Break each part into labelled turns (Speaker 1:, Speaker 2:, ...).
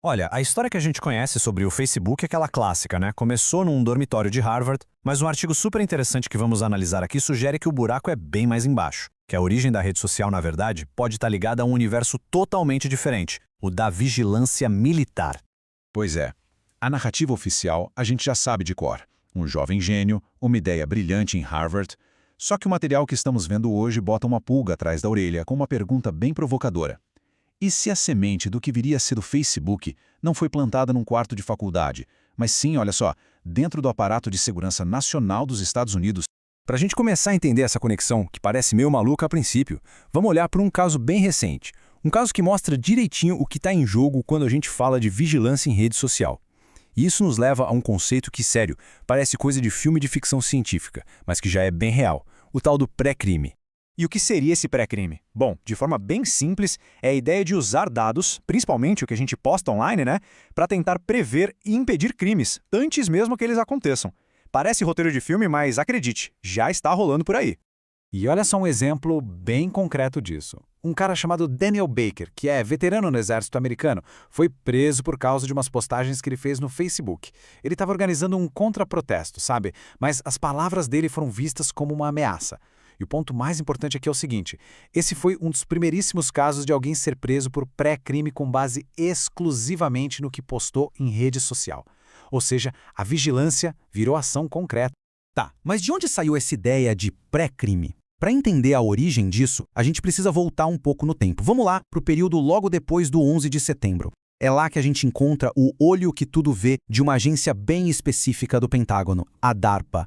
Speaker 1: Olha, a história que a gente conhece sobre o Facebook é aquela clássica, né? Começou num dormitório de Harvard, mas um artigo super interessante que vamos analisar aqui sugere que o buraco é bem mais embaixo, que a origem da rede social, na verdade, pode estar ligada a um universo totalmente diferente, o da vigilância militar.
Speaker 2: Pois é. A narrativa oficial a gente já sabe de cor. Um jovem gênio, uma ideia brilhante em Harvard. Só que o material que estamos vendo hoje bota uma pulga atrás da orelha com uma pergunta bem provocadora. E se a semente do que viria a ser o Facebook não foi plantada num quarto de faculdade, mas sim, olha só, dentro do aparato de segurança nacional dos Estados Unidos?
Speaker 3: Para a gente começar a entender essa conexão, que parece meio maluca a princípio, vamos olhar para um caso bem recente. Um caso que mostra direitinho o que está em jogo quando a gente fala de vigilância em rede social. E isso nos leva a um conceito que, sério, parece coisa de filme de ficção científica, mas que já é bem real, o tal do pré-crime.
Speaker 4: E o que seria esse pré-crime? Bom, de forma bem simples, é a ideia de usar dados, principalmente o que a gente posta online, né, para tentar prever e impedir crimes, antes mesmo que eles aconteçam. Parece roteiro de filme, mas acredite, já está rolando por aí.
Speaker 5: E olha só um exemplo bem concreto disso. Um cara chamado Daniel Baker, que é veterano no exército americano, foi preso por causa de umas postagens que ele fez no Facebook. Ele estava organizando um contraprotesto, sabe? Mas as palavras dele foram vistas como uma ameaça. E o ponto mais importante aqui é o seguinte: esse foi um dos primeiríssimos casos de alguém ser preso por pré-crime com base exclusivamente no que postou em rede social. Ou seja, a vigilância virou ação concreta.
Speaker 3: Tá, mas de onde saiu essa ideia de pré-crime? Para entender a origem disso, a gente precisa voltar um pouco no tempo. Vamos lá para o período logo depois do 11 de setembro. É lá que a gente encontra o olho que tudo vê de uma agência bem específica do Pentágono, a DARPA.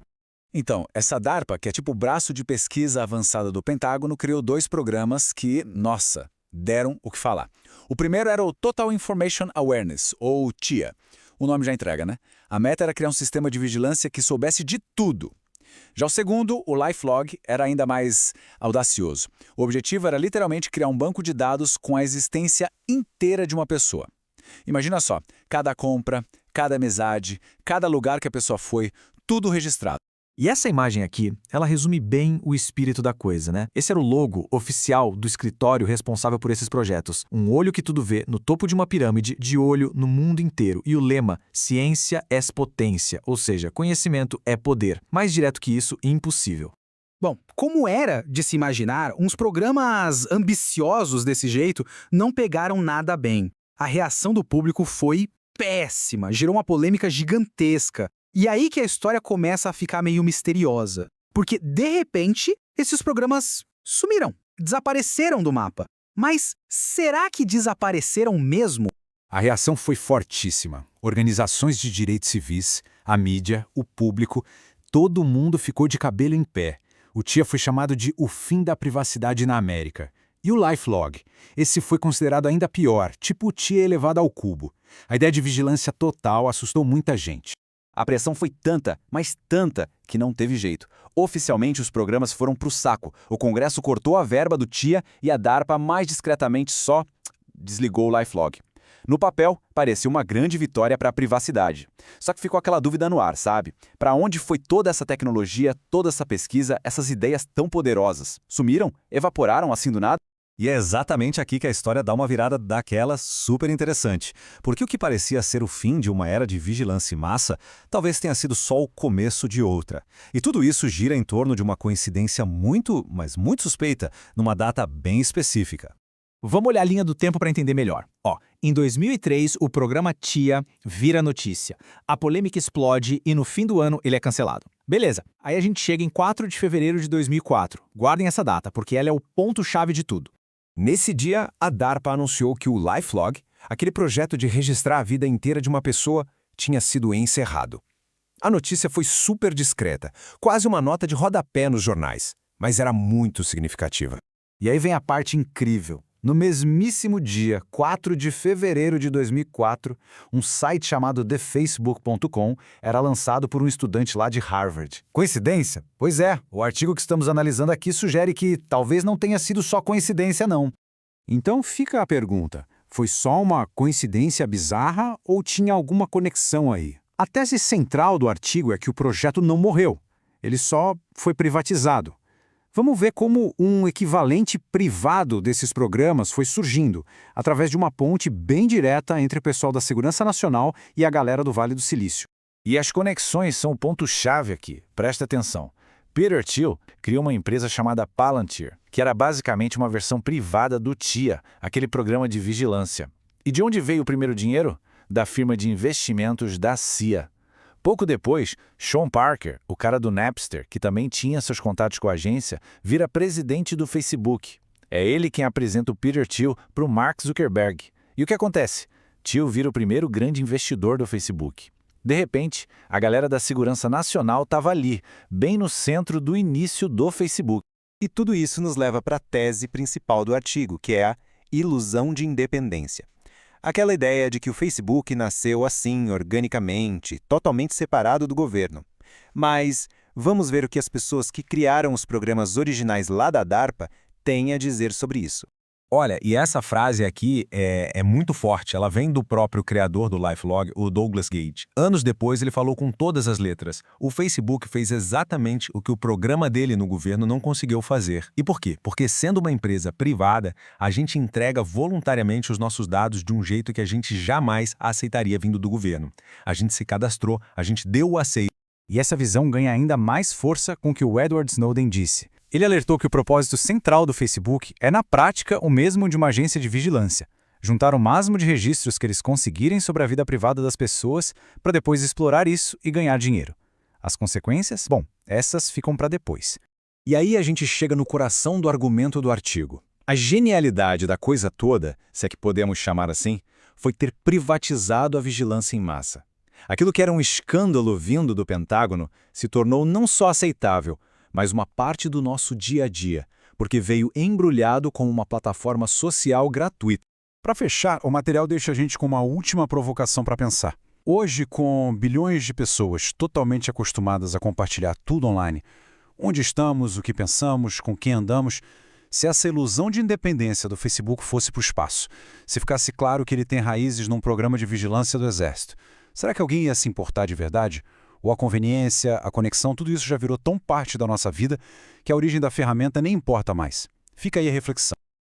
Speaker 5: Então, essa DARPA, que é tipo o braço de pesquisa avançada do Pentágono, criou dois programas que, nossa, deram o que falar. O primeiro era o Total Information Awareness, ou TIA. O nome já entrega, né? A meta era criar um sistema de vigilância que soubesse de tudo. Já o segundo, o LifeLog, era ainda mais audacioso. O objetivo era literalmente criar um banco de dados com a existência inteira de uma pessoa. Imagina só, cada compra, cada amizade, cada lugar que a pessoa foi, tudo registrado.
Speaker 4: E essa imagem aqui, ela resume bem o espírito da coisa, né? Esse era o logo oficial do escritório responsável por esses projetos. Um olho que tudo vê no topo de uma pirâmide, de olho no mundo inteiro. E o lema, ciência es potência, ou seja, conhecimento é poder. Mais direto que isso, impossível.
Speaker 6: Bom, como era de se imaginar, uns programas ambiciosos desse jeito não pegaram nada bem. A reação do público foi péssima, gerou uma polêmica gigantesca. E aí que a história começa a ficar meio misteriosa. Porque, de repente, esses programas sumiram, desapareceram do mapa. Mas será que desapareceram mesmo?
Speaker 3: A reação foi fortíssima. Organizações de direitos civis, a mídia, o público, todo mundo ficou de cabelo em pé. O TIA foi chamado de o fim da privacidade na América. E o LifeLog? Esse foi considerado ainda pior, tipo o TIA elevado ao cubo. A ideia de vigilância total assustou muita gente.
Speaker 4: A pressão foi tanta, mas tanta, que não teve jeito. Oficialmente, os programas foram pro saco. O Congresso cortou a verba do TIA e a DARPA, mais discretamente, só desligou o LifeLog. No papel, parecia uma grande vitória para a privacidade. Só que ficou aquela dúvida no ar, sabe? Para onde foi toda essa tecnologia, toda essa pesquisa, essas ideias tão poderosas? Sumiram? Evaporaram assim do nada?
Speaker 1: E é exatamente aqui que a história dá uma virada daquela super interessante. Porque o que parecia ser o fim de uma era de vigilância em massa, talvez tenha sido só o começo de outra. E tudo isso gira em torno de uma coincidência muito, mas muito suspeita, numa data bem específica.
Speaker 4: Vamos olhar a linha do tempo para entender melhor. Em 2003, o programa TIA vira notícia. A polêmica explode e no fim do ano ele é cancelado. Beleza, aí a gente chega em 4 de fevereiro de 2004. Guardem essa data, porque ela é o ponto-chave de tudo.
Speaker 3: Nesse dia, a DARPA anunciou que o LifeLog, aquele projeto de registrar a vida inteira de uma pessoa, tinha sido encerrado. A notícia foi super discreta, quase uma nota de rodapé nos jornais, mas era muito significativa.
Speaker 5: E aí vem a parte incrível. No mesmíssimo dia, 4 de fevereiro de 2004, um site chamado thefacebook.com era lançado por um estudante lá de Harvard. Coincidência? Pois é, o artigo que estamos analisando aqui sugere que talvez não tenha sido só coincidência, não.
Speaker 3: Então fica a pergunta, foi só uma coincidência bizarra ou tinha alguma conexão aí? A tese central do artigo é que o projeto não morreu, ele só foi privatizado. Vamos ver como um equivalente privado desses programas foi surgindo, através de uma ponte bem direta entre o pessoal da Segurança Nacional e a galera do Vale do Silício.
Speaker 5: E as conexões são o ponto-chave aqui. Presta atenção. Peter Thiel criou uma empresa chamada Palantir, que era basicamente uma versão privada do TIA, aquele programa de vigilância. E de onde veio o primeiro dinheiro? Da firma de investimentos da CIA. Pouco depois, Sean Parker, o cara do Napster, que também tinha seus contatos com a agência, vira presidente do Facebook. É ele quem apresenta o Peter Thiel para o Mark Zuckerberg. E o que acontece? Thiel vira o primeiro grande investidor do Facebook. De repente, a galera da Segurança Nacional estava ali, bem no centro do início do Facebook.
Speaker 7: E tudo isso nos leva para a tese principal do artigo, que é a ilusão de independência. Aquela ideia de que o Facebook nasceu assim, organicamente, totalmente separado do governo. Mas vamos ver o que as pessoas que criaram os programas originais lá da DARPA têm a dizer sobre isso.
Speaker 8: Olha, e essa frase aqui é muito forte, ela vem do próprio criador do LifeLog, o Douglas Gage. Anos depois, ele falou com todas as letras. O Facebook fez exatamente o que o programa dele no governo não conseguiu fazer. E por quê? Porque sendo uma empresa privada, a gente entrega voluntariamente os nossos dados de um jeito que a gente jamais aceitaria vindo do governo. A gente se cadastrou, a gente deu o aceite.
Speaker 3: E essa visão ganha ainda mais força com o que o Edward Snowden disse. Ele alertou que o propósito central do Facebook é, na prática, o mesmo de uma agência de vigilância. Juntar o máximo de registros que eles conseguirem sobre a vida privada das pessoas para depois explorar isso e ganhar dinheiro. As consequências? Bom, essas ficam para depois.
Speaker 2: E aí a gente chega no coração do argumento do artigo. A genialidade da coisa toda, se é que podemos chamar assim, foi ter privatizado a vigilância em massa. Aquilo que era um escândalo vindo do Pentágono se tornou não só aceitável, mas uma parte do nosso dia a dia, porque veio embrulhado com uma plataforma social gratuita.
Speaker 3: Para fechar, o material deixa a gente com uma última provocação para pensar. Hoje, com bilhões de pessoas totalmente acostumadas a compartilhar tudo online, onde estamos, o que pensamos, com quem andamos, se essa ilusão de independência do Facebook fosse para o espaço, se ficasse claro que ele tem raízes num programa de vigilância do Exército, será que alguém ia se importar de verdade? Ou a conveniência, a conexão, tudo isso já virou tão parte da nossa vida que a origem da ferramenta nem importa mais. Fica aí a reflexão.